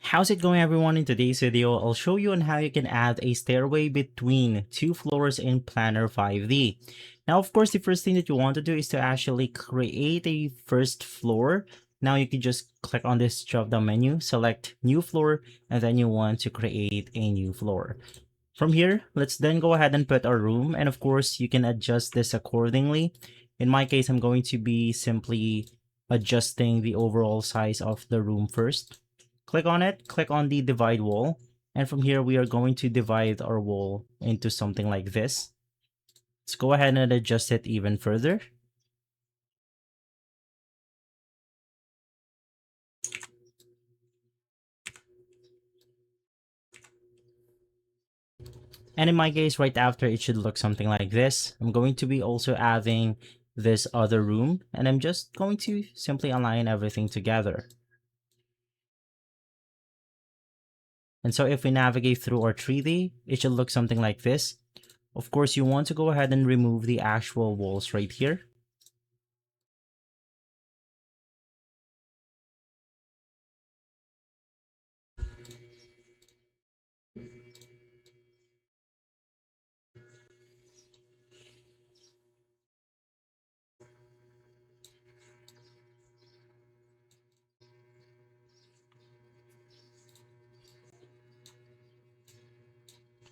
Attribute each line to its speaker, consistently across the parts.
Speaker 1: How's it going, everyone? In today's video, I'll show you on how you can add a stairway between two floors in Planner 5D. Now, of course, the first thing that you want to do is to actually create a first floor. Now you can just click on this drop-down menu, select new floor, and then you want to create a new floor. From here, let's then go ahead and put our room, and of course, you can adjust this accordingly. In my case, I'm going to be simply adjusting the overall size of the room first. Click on it, click on the divide wall, and from here we are going to divide our wall into something like this. Let's go ahead and adjust it even further. And in my case, right after, it should look something like this. I'm going to be also adding this other room, and I'm just going to simply align everything together. And so if we navigate through our 3D, it should look something like this. Of course, you want to go ahead and remove the actual walls right here.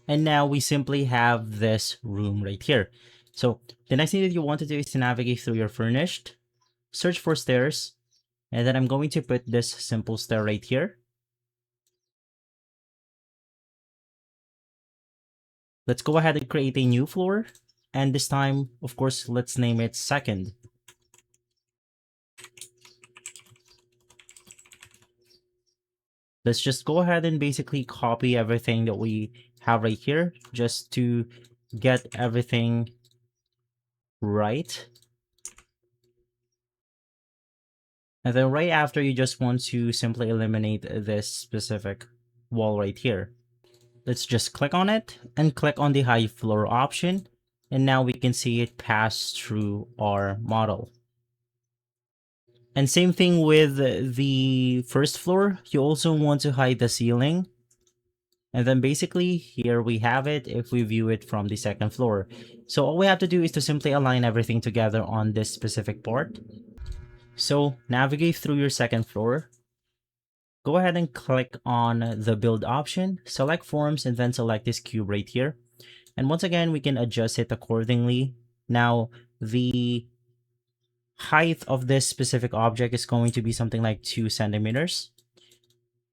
Speaker 1: And now we simply have this room right here. So the next thing that you want to do is to navigate through your furnished, search for stairs, and then I'm going to put this simple stair right here. Let's go ahead and create a new floor. And this time, of course, let's name it second. Let's just go ahead and basically copy everything that we have right here just to get everything right. And then right after, you just want to simply eliminate this specific wall right here. Let's just click on it and click on the high floor option. And now we can see it pass through our model. And same thing with the first floor. You also want to hide the ceiling. And then basically here we have it if we view it from the second floor. So all we have to do is to simply align everything together on this specific part. So navigate through your second floor. Go ahead and click on the build option, select forms, and then select this cube right here. And once again, we can adjust it accordingly. Now, the height of this specific object is going to be something like 2 centimeters.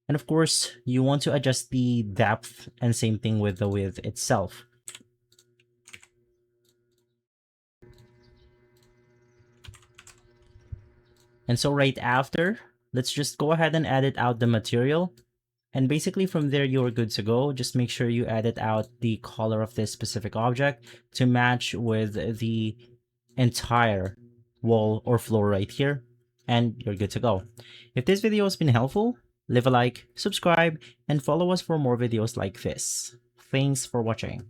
Speaker 1: And of course, you want to adjust the depth, and same thing with the width itself. And so right after, let's just go ahead and edit out the material. And basically from there, you're good to go. Just make sure you edit out the color of this specific object to match with the entire wall or floor right here. And you're good to go. If this video has been helpful, leave a like, subscribe, and follow us for more videos like this. Thanks for watching.